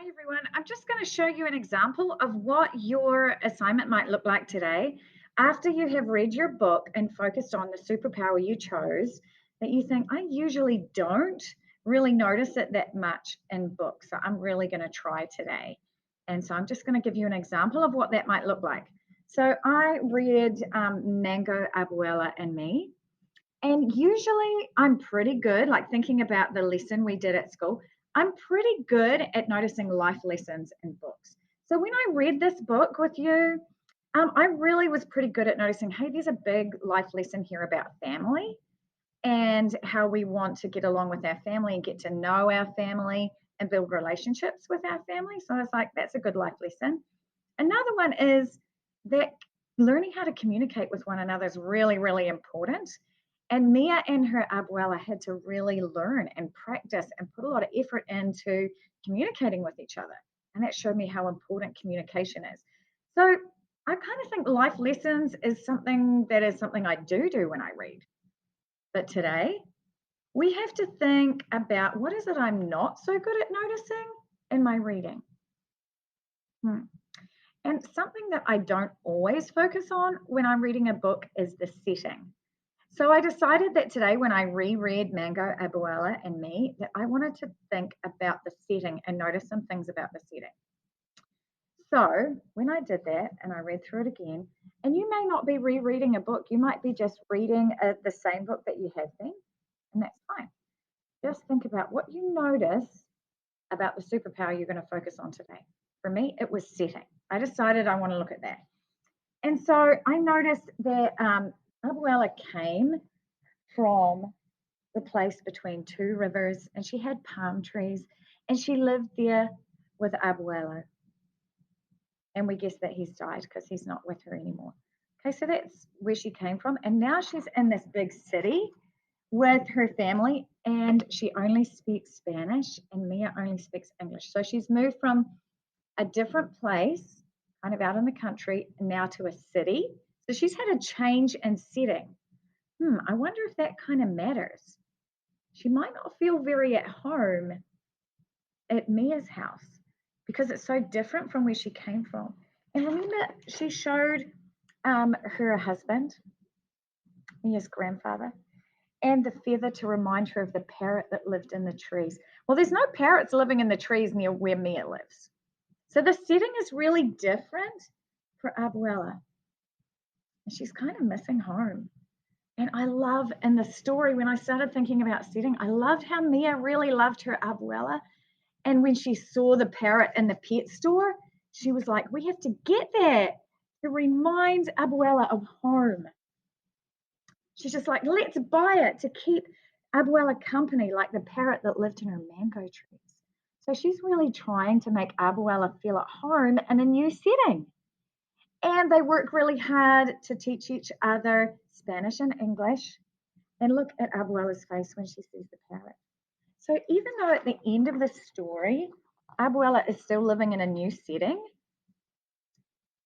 Hi everyone. I'm just going to show you an example of what your assignment might look like today after you have read your book and focused on the superpower you chose that you think, I usually don't really notice it that much in books. So I'm really going to try today. And so I'm just going to give you an example of what that might look like. So I read Mango, Abuela, and Me. And usually I'm pretty good, like thinking about the lesson we did at school, I'm pretty good at noticing life lessons in books. So when I read this book with you, I really was pretty good at noticing, hey, there's a big life lesson here about family and how we want to get along with our family and get to know our family and build relationships with our family. So I was like, that's a good life lesson. Another one is that learning how to communicate with one another is really, really important. And Mia and her abuela had to really learn and practice and put a lot of effort into communicating with each other. And that showed me how important communication is. So I kind of think life lessons is something that is something I do when I read. But today we have to think about what is it I'm not so good at noticing in my reading. Hmm. And something that I don't always focus on when I'm reading a book is the setting. So I decided that today, when I reread Mango, Abuela, and Me, that I wanted to think about the setting and notice some things about the setting. So when I did that and I read through it again, and you may not be rereading a book, you might be just reading the same book that you have been, and that's fine. Just think about what you notice about the superpower you're going to focus on today. For me, it was setting. I decided I want to look at that. And so I noticed that Abuela came from the place between two rivers and she had palm trees and she lived there with Abuelo. And we guess that he's died because he's not with her anymore. Okay, so that's where she came from. And now she's in this big city with her family and she only speaks Spanish and Mia only speaks English. So she's moved from a different place, kind of out in the country, now to a city. So she's had a change in setting. I wonder if that kind of matters. She might not feel very at home at Mia's house because it's so different from where she came from. And remember, she showed her husband, Mia's grandfather, and the feather to remind her of the parrot that lived in the trees. Well, there's no parrots living in the trees near where Mia lives. So the setting is really different for Abuela. And she's kind of missing home. And I love in the story, when I started thinking about setting, I loved how Mia really loved her Abuela. And when she saw the parrot in the pet store, she was like, we have to get that to remind Abuela of home. She's just like, let's buy it to keep Abuela company, like the parrot that lived in her mango trees. So she's really trying to make Abuela feel at home in a new setting. And they work really hard to teach each other Spanish and English. And look at Abuela's face when she sees the parrot. So even though at the end of the story, Abuela is still living in a new setting,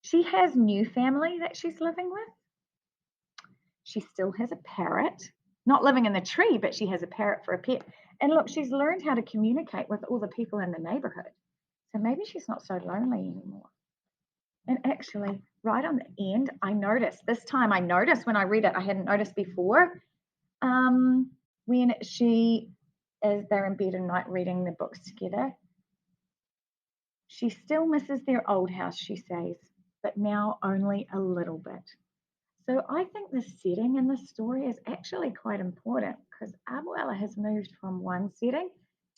she has new family that she's living with. She still has a parrot, not living in the tree, but she has a parrot for a pet. And look, she's learned how to communicate with all the people in the neighborhood. So maybe she's not so lonely anymore. And actually, right on the end, I noticed, this time I noticed when I read it, I hadn't noticed before, when she, as they're in bed at night reading the books together, she still misses their old house, she says, but now only a little bit. So I think the setting in the story is actually quite important because Abuela has moved from one setting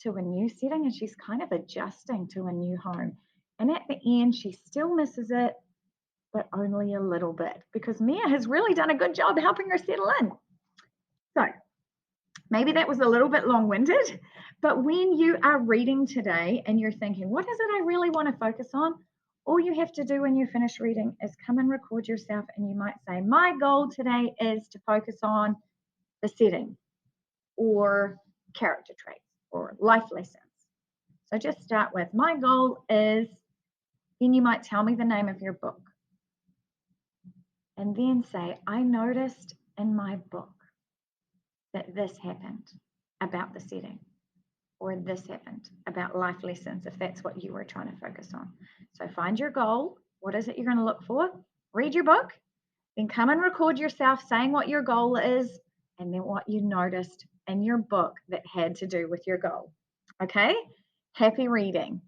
to a new setting and she's kind of adjusting to a new home. And at the end, she still misses it, but only a little bit because Mia has really done a good job helping her settle in. So maybe that was a little bit long-winded, but when you are reading today and you're thinking, what is it I really want to focus on? All you have to do when you finish reading is come and record yourself and you might say, my goal today is to focus on the setting or character traits or life lessons. So just start with, my goal is, then you might tell me the name of your book. And then say, I noticed in my book that this happened about the setting. or this happened about life lessons, if that's what you were trying to focus on. So find your goal. What is it you're going to look for? Read your book, then come and record yourself saying what your goal is and then what you noticed in your book that had to do with your goal. Okay? Happy reading.